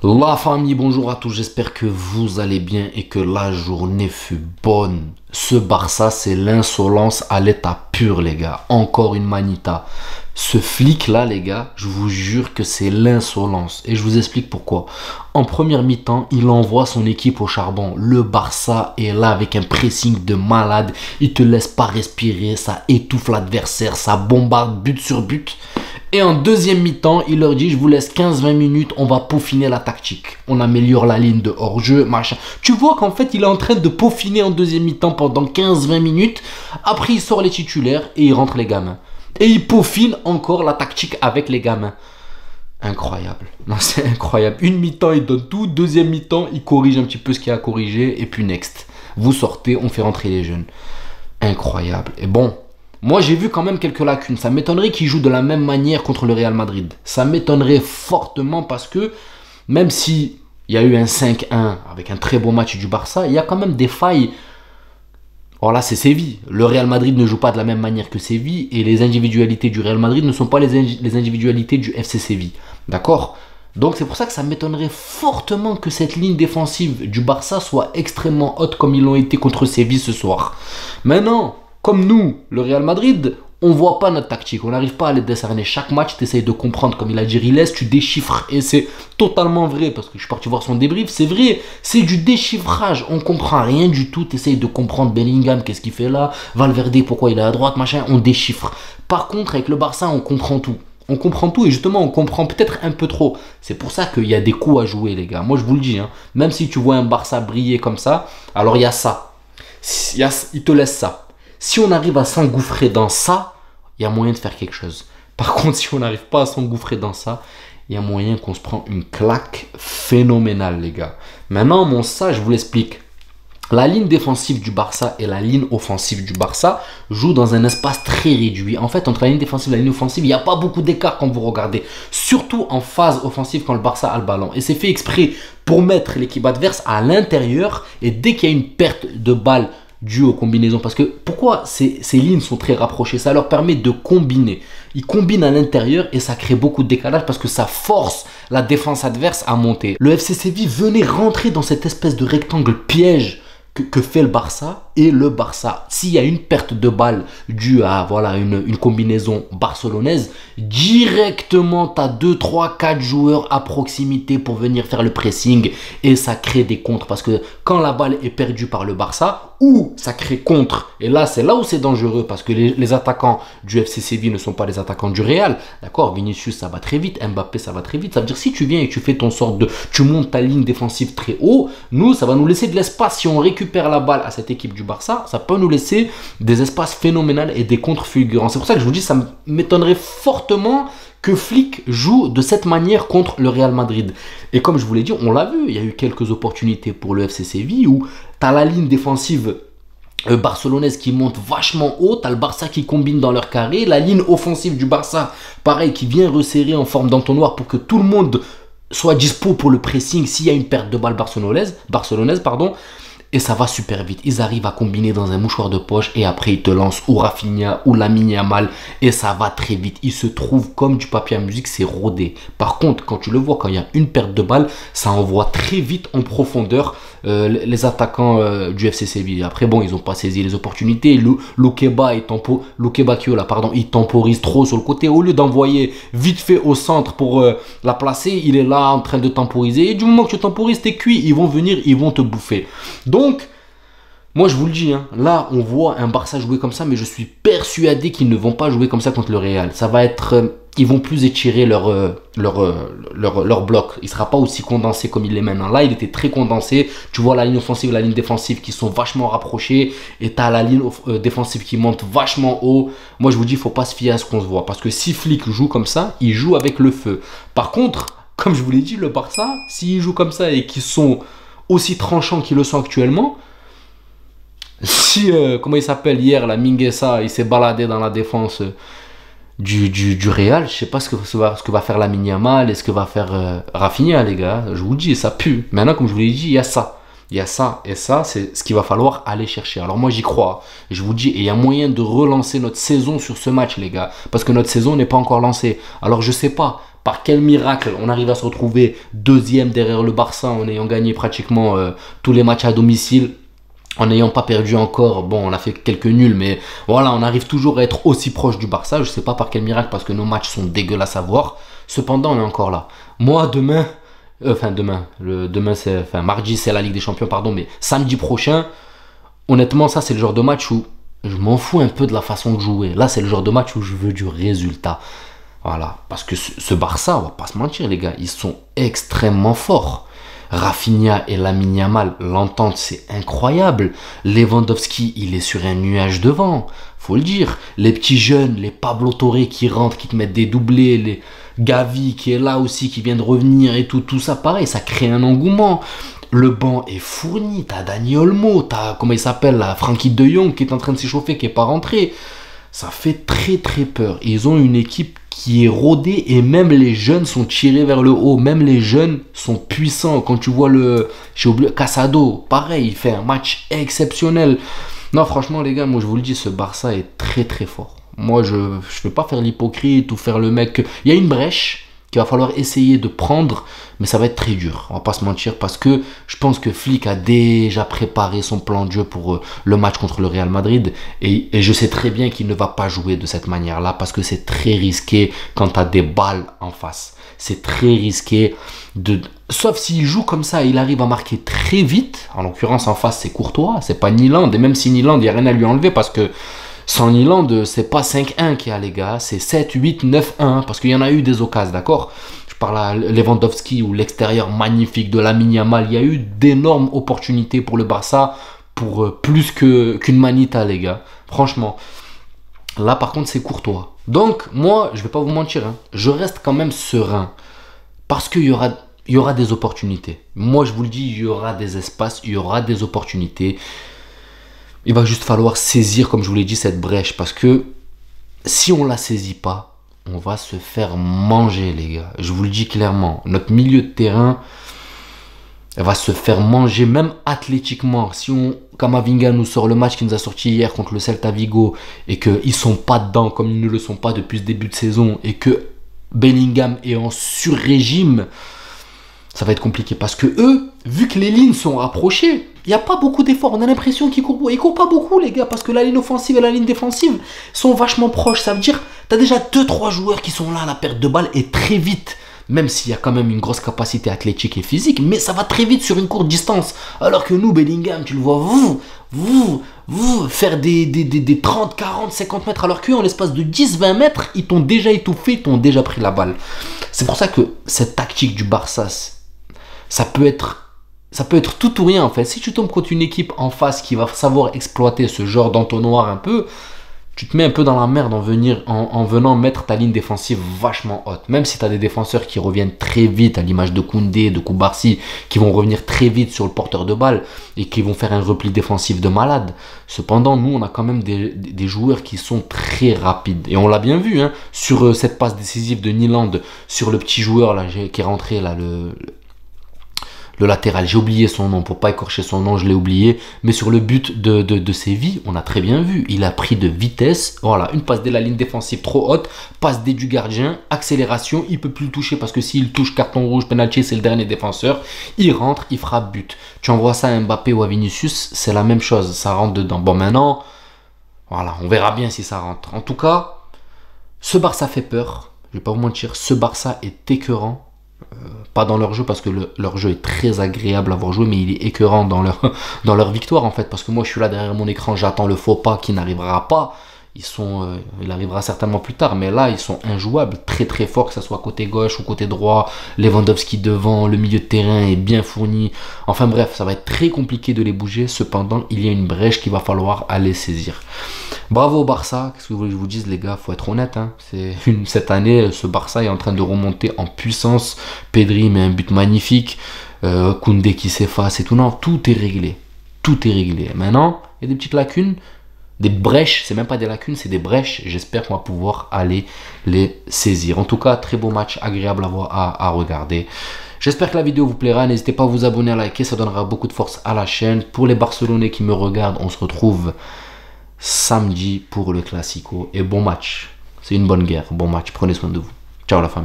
La famille, bonjour à tous, j'espère que vous allez bien et que la journée fut bonne. Ce Barça, c'est l'insolence à l'état pur, les gars. Encore une manita. Ce flic-là, les gars, je vous jure que c'est l'insolence. Et je vous explique pourquoi. En première mi-temps, il envoie son équipe au charbon. Le Barça est là avec un pressing de malade. Il te laisse pas respirer, ça étouffe l'adversaire, ça bombarde but sur but. Et en deuxième mi-temps, il leur dit, je vous laisse 15-20 minutes, on va peaufiner la tactique. On améliore la ligne de hors-jeu, machin. Tu vois qu'en fait, il est en train de peaufiner en deuxième mi-temps pendant 15-20 minutes. Après, il sort les titulaires et il rentre les gamins. Et il peaufine encore la tactique avec les gamins. Incroyable. Non, c'est incroyable. Une mi-temps, il donne tout. Deuxième mi-temps, il corrige un petit peu ce qu'il y a à corriger. Et puis next. Vous sortez, on fait rentrer les jeunes. Incroyable. Et bon... Moi, j'ai vu quand même quelques lacunes. Ça m'étonnerait qu'il joue de la même manière contre le Real Madrid. Ça m'étonnerait fortement parce que même si il y a eu un 5-1 avec un très beau match du Barça, il y a quand même des failles. Or là, c'est Séville. Le Real Madrid ne joue pas de la même manière que Séville et les individualités du Real Madrid ne sont pas les individualités du FC Séville. D'accord ? Donc c'est pour ça que ça m'étonnerait fortement que cette ligne défensive du Barça soit extrêmement haute comme ils l'ont été contre Séville ce soir. Maintenant... Comme nous, le Real Madrid, on voit pas notre tactique, on n'arrive pas à les décerner. Chaque match, tu essayes de comprendre, comme il a dit Riles, tu déchiffres. Et c'est totalement vrai, parce que je suis parti voir son débrief, c'est vrai, c'est du déchiffrage. On comprend rien du tout, tu essayes de comprendre Bellingham, qu'est-ce qu'il fait là, Valverde, pourquoi il est à droite, machin, on déchiffre. Par contre, avec le Barça, on comprend tout. On comprend tout et justement, on comprend peut-être un peu trop. C'est pour ça qu'il y a des coups à jouer, les gars. Moi, je vous le dis, hein, même si tu vois un Barça briller comme ça, alors il y a ça. Il te laisse ça. Si on arrive à s'engouffrer dans ça, il y a moyen de faire quelque chose. Par contre, si on n'arrive pas à s'engouffrer dans ça, il y a moyen qu'on se prend une claque phénoménale, les gars. Maintenant, ça, je vous l'explique. La ligne défensive du Barça et la ligne offensive du Barça jouent dans un espace très réduit. En fait, entre la ligne défensive et la ligne offensive, il n'y a pas beaucoup d'écart quand vous regardez. Surtout en phase offensive quand le Barça a le ballon. Et c'est fait exprès pour mettre l'équipe adverse à l'intérieur. Et dès qu'il y a une perte de balle dû aux combinaisons, parce que pourquoi ces lignes sont très rapprochées, ça leur permet de combiner, ils combinent à l'intérieur et ça crée beaucoup de décalage parce que ça force la défense adverse à monter. Le FC Séville venait rentrer dans cette espèce de rectangle piège que fait le Barça, et le Barça, s'il y a une perte de balle due à voilà, une combinaison barcelonaise, directement tu as 2, 3, 4 joueurs à proximité pour venir faire le pressing et ça crée des contres parce que quand la balle est perdue par le Barça, ou ça crée contre, et là c'est là où c'est dangereux parce que les attaquants du FC Séville ne sont pas les attaquants du Real, d'accord, Vinicius ça va très vite, Mbappé ça va très vite, ça veut dire si tu viens et tu fais ton sorte de, tu montes ta ligne défensive très haut, nous ça va nous laisser de l'espace. Si on récupère la balle à cette équipe du Barça, ça peut nous laisser des espaces phénoménaux et des contres fulgurants. C'est pour ça que je vous dis, ça m'étonnerait fortement que Flick joue de cette manière contre le Real Madrid. Et comme je vous l'ai dit, on l'a vu, il y a eu quelques opportunités pour le FC Séville où tu as la ligne défensive barcelonaise qui monte vachement haut, tu as le Barça qui combine dans leur carré, la ligne offensive du Barça, pareil, qui vient resserrer en forme d'entonnoir pour que tout le monde soit dispo pour le pressing s'il y a une perte de balle barcelonaise, pardon. Et ça va super vite. Ils arrivent à combiner dans un mouchoir de poche et après ils te lancent ou Rafinha ou Lamine Yamal et ça va très vite. Ils se trouvent comme du papier à musique, c'est rodé. Par contre, quand tu le vois, quand il y a une perte de balle, ça envoie très vite en profondeur les attaquants du FC Séville. Après, bon, ils n'ont pas saisi les opportunités. Lokeba, il temporise trop sur le côté. Au lieu d'envoyer vite fait au centre pour la placer, il est là en train de temporiser. Et du moment que tu temporises, t'es cuit. Ils vont venir, ils vont te bouffer. Donc, moi je vous le dis, hein, là on voit un Barça jouer comme ça, mais je suis persuadé qu'ils ne vont pas jouer comme ça contre le Real. Ça va être, ils vont plus étirer leur bloc. Il ne sera pas aussi condensé comme il est maintenant. Là il était très condensé. Tu vois la ligne offensive et la ligne défensive qui sont vachement rapprochées. Et tu as la ligne défensive qui monte vachement haut. Moi je vous dis, il ne faut pas se fier à ce qu'on se voit. Parce que si Flick joue comme ça, il joue avec le feu. Par contre, comme je vous l'ai dit, le Barça, s'ils jouent comme ça et qu'ils sont aussi tranchants qu'ils le sont actuellement, si, comment il s'appelle hier, la Mingueza, il s'est baladé dans la défense du Real, je sais pas ce que va faire Lamine Yamal et ce que va faire Rafinha, les gars. Je vous dis, ça pue. Maintenant, comme je vous l'ai dit, il y a ça. Il y a ça et ça, c'est ce qu'il va falloir aller chercher. Alors moi, j'y crois. Je vous dis, et il y a moyen de relancer notre saison sur ce match, les gars. Parce que notre saison n'est pas encore lancée. Alors je sais pas. par quel miracle on arrive à se retrouver deuxième derrière le Barça en ayant gagné pratiquement tous les matchs à domicile, en n'ayant pas perdu encore. Bon, on a fait quelques nuls, mais voilà, on arrive toujours à être aussi proche du Barça. Je sais pas par quel miracle, parce que nos matchs sont dégueulasses à voir. Cependant, on est encore là. Moi, demain, mardi, c'est la Ligue des Champions, pardon, mais samedi prochain, honnêtement, ça, c'est le genre de match où je m'en fous un peu de la façon de jouer. Là, c'est le genre de match où je veux du résultat. Voilà, parce que ce Barça, on va pas se mentir, les gars, ils sont extrêmement forts. Rafinha et Lamine Yamal, l'entente, c'est incroyable. Lewandowski, il est sur un nuage devant, faut le dire. Les petits jeunes, les Pablo Torre qui rentrent, qui te mettent des doublés, les Gavi qui est là aussi, qui vient de revenir et tout ça, pareil, ça crée un engouement. Le banc est fourni, t'as Dani Olmo, t'as, comment il s'appelle là, Frankie de Jong qui est en train de s'échauffer, qui est pas rentré. Ça fait très très peur. Ils ont une équipe qui est rodée et même les jeunes sont tirés vers le haut. Même les jeunes sont puissants. Quand tu vois j'ai oublié, Casado, pareil, il fait un match exceptionnel. Non, franchement les gars, moi je vous le dis, ce Barça est très très fort. Moi je ne vais pas faire l'hypocrite ou faire le mec. Il y a une brèche qu'il va falloir essayer de prendre, mais ça va être très dur, on va pas se mentir, parce que je pense que Flick a déjà préparé son plan de jeu pour le match contre le Real Madrid, et je sais très bien qu'il ne va pas jouer de cette manière-là, parce que c'est très risqué quand tu as des balles en face. C'est très risqué, sauf s'il joue comme ça, il arrive à marquer très vite. En l'occurrence, en face, c'est Courtois, c'est pas Nyland, et même si Nyland, il n'y a rien à lui enlever, parce que sans Nyland, c'est pas 5-1 qu'il y a, les gars, c'est 7-8, 9-1, parce qu'il y en a eu des occasions, d'accord? Je parle à Lewandowski ou l'extérieur magnifique de Lamine Yamal. Il y a eu d'énormes opportunités pour le Barça, pour plus qu'une manita, les gars. Franchement, là par contre, c'est Courtois. Donc, moi, je vais pas vous mentir, hein, je reste quand même serein, parce qu'il y aura des opportunités. Moi, je vous le dis, il y aura des espaces, il y aura des opportunités. Il va juste falloir saisir, comme je vous l'ai dit, cette brèche. Parce que si on ne la saisit pas, on va se faire manger, les gars. Je vous le dis clairement. Notre milieu de terrain va se faire manger, même athlétiquement. Si Camavinga nous sort le match qu'il nous a sorti hier contre le Celta Vigo et qu'ils ne sont pas dedans, comme ils ne le sont pas depuis ce début de saison, et que Bellingham est en sur-régime, ça va être compliqué. Parce que eux, vu que les lignes sont rapprochées, il n'y a pas beaucoup d'efforts. On a l'impression qu'ils courent. Ils courent pas beaucoup, les gars, parce que la ligne offensive et la ligne défensive sont vachement proches. Ça veut dire tu as déjà 2-3 joueurs qui sont là à la perte de balle et très vite. Même s'il y a quand même une grosse capacité athlétique et physique, mais ça va très vite sur une courte distance. Alors que nous, Bellingham, tu le vois, faire des 30, 40, 50 mètres, alors qu'eux, en l'espace de 10, 20 mètres, ils t'ont déjà étouffé, ils t'ont déjà pris la balle. C'est pour ça que cette tactique du Barça, ça peut être tout ou rien en fait. Si tu tombes contre une équipe en face qui va savoir exploiter ce genre d'entonnoir un peu, tu te mets un peu dans la merde en venant mettre ta ligne défensive vachement haute. Même si tu as des défenseurs qui reviennent très vite, à l'image de Koundé, de Koubarsi, qui vont revenir très vite sur le porteur de balle et qui vont faire un repli défensif de malade. Cependant, nous, on a quand même des joueurs qui sont très rapides. Et on l'a bien vu, hein, sur cette passe décisive de Nyland, sur le petit joueur là, qui est rentré, là, le latéral, j'ai oublié son nom, pour pas écorcher son nom, je l'ai oublié, mais sur le but de Séville, on a très bien vu, il a pris de vitesse, voilà, une passe dès la ligne défensive trop haute, passe dès du gardien, accélération, il peut plus le toucher parce que s'il touche carton rouge, penalty, c'est le dernier défenseur, il rentre, il frappe but. Tu envoies ça à Mbappé ou à Vinicius, c'est la même chose, ça rentre dedans. Bon maintenant, voilà, on verra bien si ça rentre. En tout cas, ce Barça fait peur, je vais pas vous mentir, ce Barça est écœurant. Pas dans leur jeu parce que leur jeu est très agréable à voir jouer, mais il est écœurant dans leur victoire en fait, parce que moi je suis là derrière mon écran, j'attends le faux pas qui n'arrivera pas. Il arrivera certainement plus tard, mais là ils sont injouables, très très forts, que ce soit côté gauche ou côté droit. Lewandowski devant, le milieu de terrain est bien fourni. Enfin bref, ça va être très compliqué de les bouger. Cependant, il y a une brèche qu'il va falloir aller saisir. Bravo au Barça, qu'est-ce que vous voulez que je vous dise les gars, faut être honnête, hein. Cette année, ce Barça est en train de remonter en puissance. Pedri met un but magnifique, Koundé qui s'efface et tout, non, tout est réglé. Tout est réglé. Maintenant, il y a des petites lacunes, des brèches, c'est même pas des lacunes, c'est des brèches. J'espère qu'on va pouvoir aller les saisir. En tout cas, très beau match, agréable à regarder. J'espère que la vidéo vous plaira. N'hésitez pas à vous abonner, à liker, ça donnera beaucoup de force à la chaîne. Pour les Barcelonais qui me regardent, on se retrouve samedi pour le Classico. Et bon match. C'est une bonne guerre. Bon match. Prenez soin de vous. Ciao la famille.